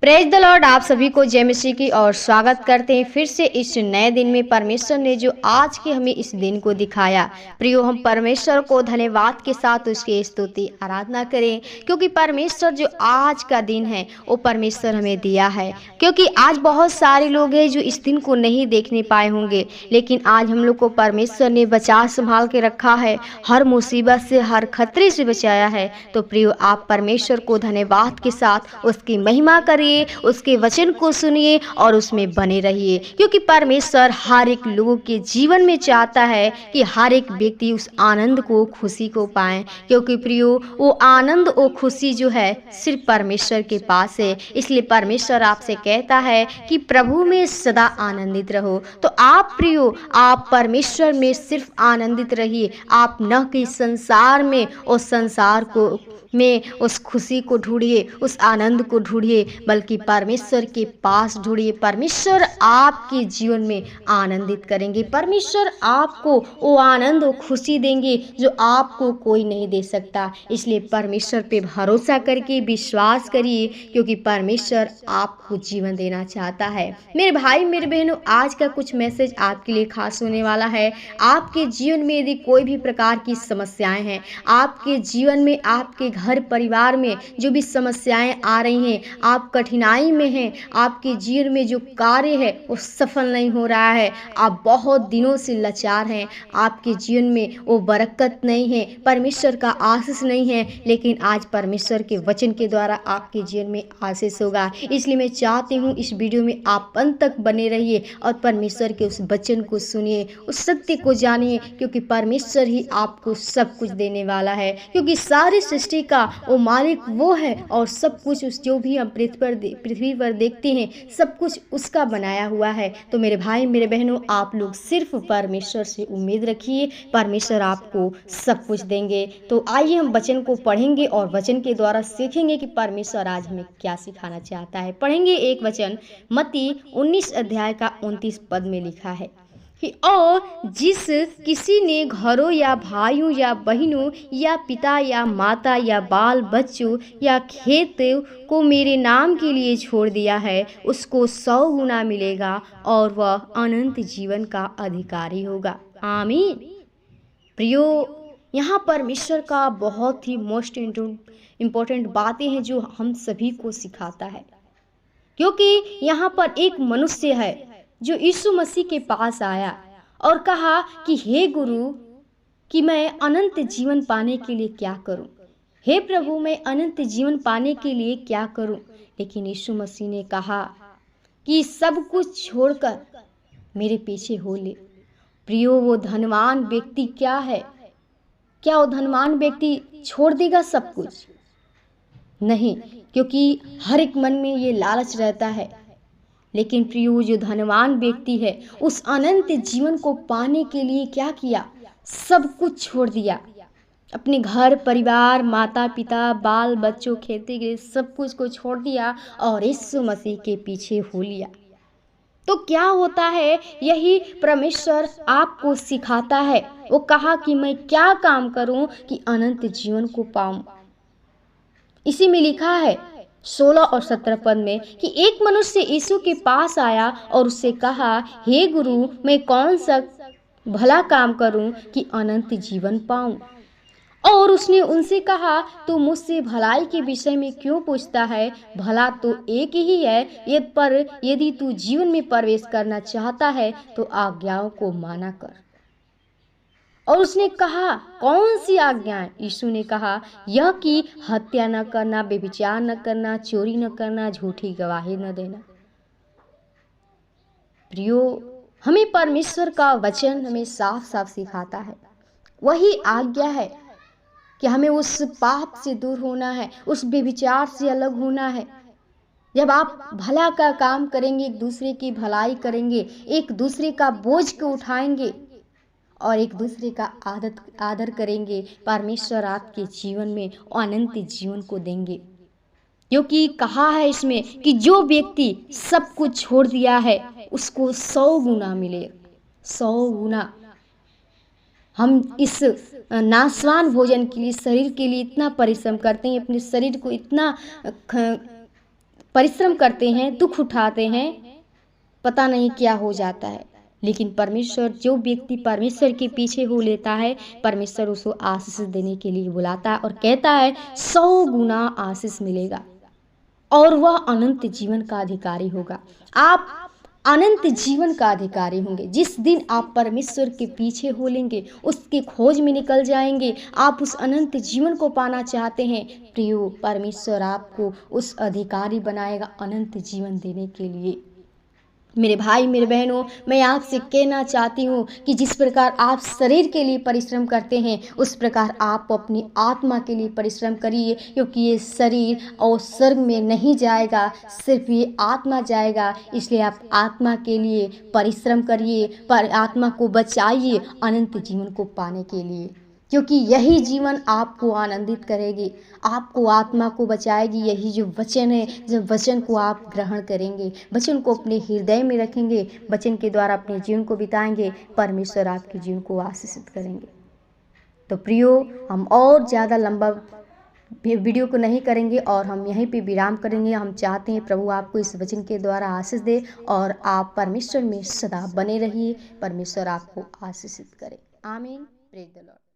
Praise the Lord. आप सभी को जय मसीह की और स्वागत करते हैं फिर से इस नए दिन में। परमेश्वर ने जो आज के हमें इस दिन को दिखाया, प्रियो हम परमेश्वर को धन्यवाद के साथ उसकी स्तुति आराधना करें, क्योंकि परमेश्वर जो आज का दिन है वो परमेश्वर हमें दिया है। क्योंकि आज बहुत सारे लोग हैं जो इस दिन को नहीं देखने पाए होंगे, लेकिन आज हम लोग को परमेश्वर ने बचा संभाल के रखा है, हर मुसीबत से हर खतरे से बचाया है। तो प्रियो आप परमेश्वर को धन्यवाद के साथ उसकी महिमा करिए, उसके वचन को सुनिए और उसमें बने रहिए, क्योंकि परमेश्वर हर एक लोगों के जीवन में चाहता है कि हर एक व्यक्ति उस आनंद को, खुशी को पाए। क्योंकि प्रियो वो आनंद, वो खुशी जो है सिर्फ परमेश्वर के पास है। इसलिए परमेश्वर आपसे कहता है कि प्रभु में सदा आनंदित रहो। तो आप प्रियो, आप परमेश्वर में सिर्फ आनंदित रहिए। आप न कि संसार में उस संसार को में उस खुशी को ढूंढिए, उस आनंद को ढूंढिए, बल्कि परमेश्वर के पास ढूंढिए। परमेश्वर आपके जीवन में आनंदित करेंगे। परमेश्वर आपको वो आनंद, वो खुशी देंगे जो आपको कोई नहीं दे सकता। इसलिए परमेश्वर पे भरोसा करके विश्वास करिए, क्योंकि परमेश्वर आपको जीवन देना चाहता है। मेरे भाई मेरे बहनों, आज का कुछ मैसेज आपके लिए खास होने वाला है। आपके जीवन में यदि कोई भी प्रकार की समस्याएं हैं, आपके जीवन में, आपके घर परिवार में जो भी समस्याएं आ रही हैं, आप कठिनाई में हैं, आपके जीवन में जो कार्य है वो सफल नहीं हो रहा है, आप बहुत दिनों से लाचार हैं, आपके जीवन में वो बरकत नहीं है, परमेश्वर का आशीष नहीं है, लेकिन आज परमेश्वर के वचन के द्वारा आपके जीवन में आशीष होगा। इसलिए मैं चाहती हूँ इस वीडियो में आप अंत तक बने रहिए और परमेश्वर के उस वचन को सुनिए, उस सत्य को जानिए, क्योंकि परमेश्वर ही आपको सब कुछ देने वाला है। क्योंकि सारी सृष्टि का वो मालिक वो है, और सब कुछ उस जो भी हम पृथ्वी पर देखते हैं, सब कुछ उसका बनाया हुआ है। तो मेरे भाई मेरे बहनों, आप लोग सिर्फ परमेश्वर से उम्मीद रखिए, परमेश्वर आपको सब कुछ देंगे। तो आइए हम वचन को पढ़ेंगे और वचन के द्वारा सीखेंगे कि परमेश्वर आज हमें क्या सिखाना चाहता है। पढ़ेंगे एक वचन, मत्ती 19 अध्याय का 29 पद में लिखा है कि और जिस किसी ने घरों या भाइयों या बहनों या पिता या माता या बाल बच्चों या खेत को मेरे नाम के लिए छोड़ दिया है, उसको 100 गुना मिलेगा और वह अनंत जीवन का अधिकारी होगा। आमीन। प्रियो, यहाँ परमेश्वर का बहुत ही मोस्ट इम्पोर्टेंट बातें हैं जो हम सभी को सिखाता है। क्योंकि यहाँ पर एक मनुष्य है जो यीशु मसीह के पास आया और कहा कि हे गुरु, कि मैं अनंत जीवन पाने के लिए क्या करूं? हे प्रभु, मैं अनंत जीवन पाने के लिए क्या करूं? लेकिन यीशु मसीह ने कहा कि सब कुछ छोड़कर मेरे पीछे हो ले। प्रियो, वो धनवान व्यक्ति क्या है? क्या वो धनवान व्यक्ति छोड़ देगा सब कुछ? नहीं, क्योंकि हर एक मन में ये लालच रहता है। लेकिन प्रियो, जो धनवान व्यक्ति है, उस अनंत जीवन को पाने के लिए क्या किया? सब कुछ छोड़ दिया। अपने घर परिवार, माता पिता, बाल बच्चों, खेती के सब कुछ को छोड़ दिया और यीशु मसीह के पीछे हो लिया। तो क्या होता है, यही परमेश्वर आपको सिखाता है। वो कहा कि मैं क्या काम करूं कि अनंत जीवन को पाऊं। इसी में लिखा है 16 और 17 पद में कि एक मनुष्य यीशु के पास आया और उससे कहा, हे गुरु, मैं कौन सा भला काम करूं कि अनंत जीवन पाऊं? और उसने उनसे कहा, तू मुझसे भलाई के विषय में क्यों पूछता है? भला तो एक ही है, ये पर यदि तू जीवन में प्रवेश करना चाहता है तो आज्ञाओं को माना कर। और उसने कहा, कौन सी आज्ञाएं? यीशु ने कहा, यह कि हत्या न करना, व्यभिचार न करना, चोरी न करना, झूठी गवाही न देना। प्रियो, हमें परमेश्वर का वचन हमें साफ साफ सिखाता है। वही आज्ञा है कि हमें उस पाप से दूर होना है, उस व्यभिचार से अलग होना है। जब आप भला का काम करेंगे, एक दूसरे की भलाई करेंगे, एक दूसरे का बोझ को उठाएंगे और एक दूसरे का आदर करेंगे, परमेश्वर आपके जीवन में अनंत जीवन को देंगे। क्योंकि कहा है इसमें कि जो व्यक्ति सब कुछ छोड़ दिया है उसको 100 गुना मिले। 100 गुना। हम इस नाशवान भोजन के लिए, शरीर के लिए इतना परिश्रम करते हैं, अपने शरीर को इतना परिश्रम करते हैं, दुख उठाते हैं, पता नहीं क्या हो जाता है। लेकिन परमेश्वर, जो व्यक्ति परमेश्वर के पीछे हो लेता है, परमेश्वर उसको आशीष देने के लिए बुलाता है और कहता है 100 गुना आशीष मिलेगा और वह अनंत जीवन का अधिकारी होगा। आप अनंत जीवन का अधिकारी होंगे जिस दिन आप परमेश्वर के पीछे हो लेंगे, उसकी खोज में निकल जाएंगे। आप उस अनंत जीवन को पाना चाहते हैं, प्रियो, परमेश्वर आपको उस अधिकारी बनाएगा अनंत जीवन देने के लिए। मेरे भाई, मेरे बहनों, मैं आपसे कहना चाहती हूँ कि जिस प्रकार आप शरीर के लिए परिश्रम करते हैं, उस प्रकार आप अपनी आत्मा के लिए परिश्रम करिए, क्योंकि ये शरीर और स्वर्ग में नहीं जाएगा, सिर्फ ये आत्मा जाएगा। इसलिए आप आत्मा के लिए परिश्रम करिए, पर आत्मा को बचाइए अनंत जीवन को पाने के लिए, क्योंकि यही जीवन आपको आनंदित करेगी, आपको आत्मा को बचाएगी। यही जो वचन है, जब वचन को आप ग्रहण करेंगे, वचन को अपने हृदय में रखेंगे, वचन के द्वारा अपने जीवन को बिताएंगे, परमेश्वर आपके जीवन को आशीषित करेंगे। तो प्रियो, हम और ज़्यादा लंबा वीडियो को नहीं करेंगे और हम यहीं पे विराम करेंगे। हम चाहते हैं प्रभु आपको इस वचन के द्वारा आशीष दे और आप परमेश्वर में सदा बने रहिए। परमेश्वर आपको आशीषित करे। आमीन। Praise the Lord.